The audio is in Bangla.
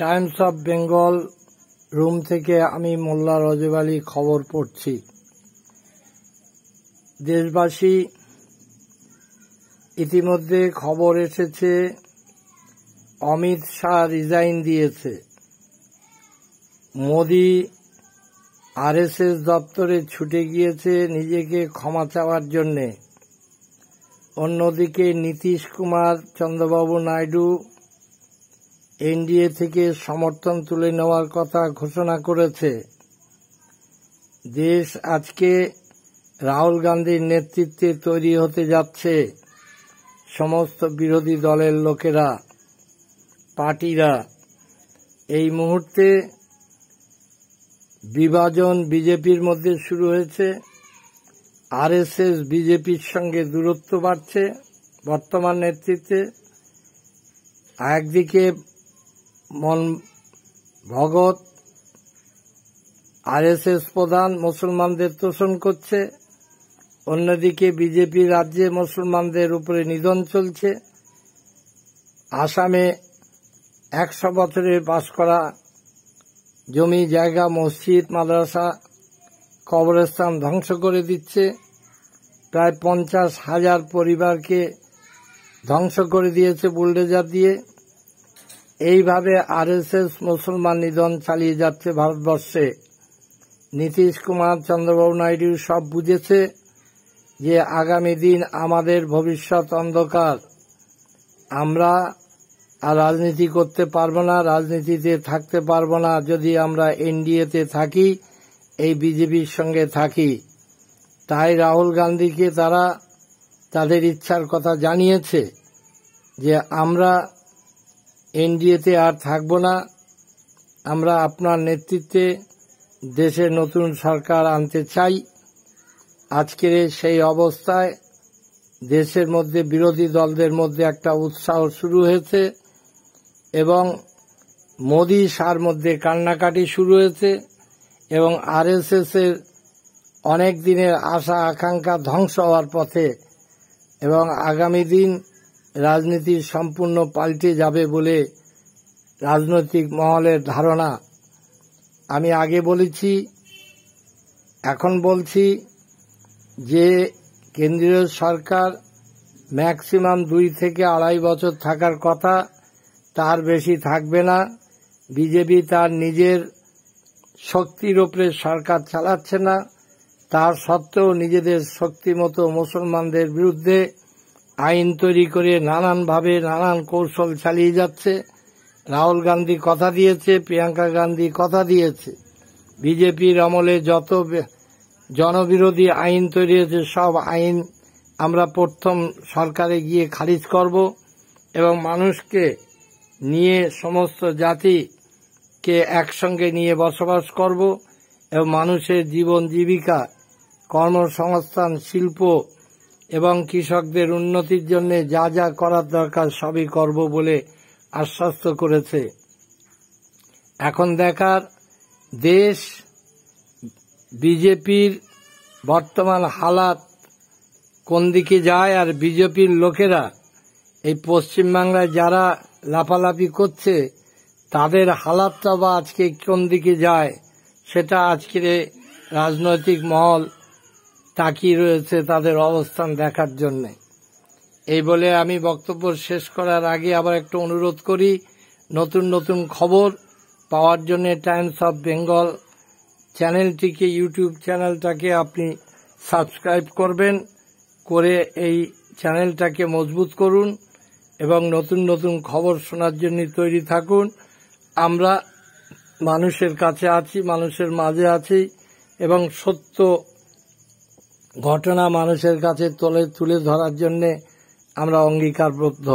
টাইমস অফ বেঙ্গল রুম থেকে আমি মোল্লা রজব আলী খবর পড়ছি। দেশবাসী, ইতিমধ্যে খবর এসেছে অমিত শাহ রিজাইন দিয়েছে। মোদি আরএসএস দপ্তরে ছুটে গিয়েছে নিজেকে ক্ষমা চাওয়ার জন্যে। অন্যদিকে নীতিশ কুমার চন্দ্রবাবু নাইডু এনডিএ থেকে সমর্থন তুলে নেওয়ার কথা ঘোষণা করেছে। দেশ আজকে রাহুল গান্ধীর নেতৃত্বে তৈরি হতে যাচ্ছে। সমস্ত বিরোধী দলের লোকেরা, পার্টিরা এই মুহূর্তে বিভাজন বিজেপির মধ্যে শুরু হয়েছে। আরএসএস বিজেপির সঙ্গে দূরত্ব বাড়ছে বর্তমান নেতৃত্বে। একদিকে মন ভগত আরএসএস প্রধান মুসলমানদের তোষণ করছে, অন্যদিকে বিজেপি রাজ্যে মুসলমানদের উপরে নিধন চলছে। আসামে 100 বছরের বাস করা জমি জায়গা, মসজিদ, মাদ্রাসা, কবরস্থান ধ্বংস করে দিচ্ছে। প্রায় 50,000 পরিবারকে ধ্বংস করে দিয়েছে বুলডোজার দিয়ে। এইভাবে আরএসএস মুসলমান নিধন চালিয়ে যাচ্ছে ভারতবর্ষে। নীতিশ কুমার চন্দ্রবাবু নাইডু সব বুঝেছে যে আগামী দিন আমাদের ভবিষ্যৎ অন্ধকার। আমরা আর রাজনীতি করতে পারবো না, রাজনীতিতে থাকতে পারবো না যদি আমরা এনডিএতে থাকি, এই বিজেপির সঙ্গে থাকি। তাই রাহুল গান্ধীকে তারা তাদের ইচ্ছার কথা জানিয়েছে যে আমরা এনডিএতে আর থাকব না, আমরা আপনার নেতৃত্বে দেশে নতুন সরকার আনতে চাই। আজকের সেই অবস্থায় দেশের মধ্যে বিরোধী দলদের মধ্যে একটা উৎসাহ শুরু হয়েছে এবং মোদি শাহর মধ্যে কান্নাকাটি শুরু হয়েছে এবং আরএসএসের অনেক দিনের আশা আকাঙ্ক্ষা ধ্বংস হওয়ার পথে এবং আগামী দিন রাজনীতি সম্পূর্ণ পাল্টে যাবে বলে রাজনৈতিক মহলের ধারণা। আমি আগে বলেছি, এখন বলছি যে কেন্দ্রীয় সরকার ম্যাক্সিমাম 2 থেকে 2.5 বছর থাকার কথা, তার বেশি থাকবে না। বিজেপি তার নিজের শক্তির ওপরে সরকার চালাচ্ছে না, তার সত্ত্বেও নিজেদের শক্তি মতো মুসলমানদের বিরুদ্ধে আইন তৈরি করে নানানভাবে নানান কৌশল চালিয়ে যাচ্ছে। রাহুল গান্ধী কথা দিয়েছে, প্রিয়াঙ্কা গান্ধী কথা দিয়েছে, বিজেপির আমলে যত জনবিরোধী আইন তৈরি হয়েছে সব আইন আমরা প্রথম সরকারে গিয়ে খারিজ করব এবং মানুষকে নিয়ে সমস্ত জাতিকে একসঙ্গে নিয়ে বসবাস করব এবং মানুষের জীবন জীবিকা, কর্মসংস্থান, শিল্প এবং কৃষকদের উন্নতির জন্য যা যা করার দরকার সবই করব বলে আশ্বস্ত করেছে। এখন দেখার দেশ বিজেপির বর্তমান হালাত কোন দিকে যায় আর বিজেপির লোকেরা এই পশ্চিমবাংলায় যারা লাফালাফি করছে তাদের হালাতটা বা আজকে কোন দিকে যায় সেটা আজকের রাজনৈতিক মহল তাকিয়ে রয়েছে তাদের অবস্থান দেখার জন্য। এই বলে আমি বক্তব্য শেষ করার আগে আবার একটু অনুরোধ করি, নতুন নতুন খবর পাওয়ার জন্য টাইমস অফ বেঙ্গল চ্যানেলটিকে, ইউটিউব চ্যানেলটাকে আপনি সাবস্ক্রাইব করবেন, করে এই চ্যানেলটাকে মজবুত করুন এবং নতুন নতুন খবর শোনার জন্য তৈরি থাকুন। আমরা মানুষের কাছে আছি, মানুষের মাঝে আছি এবং সত্য ঘটনা মানুষের কাছে তুলে ধরার জন্য আমরা অঙ্গীকারবদ্ধ।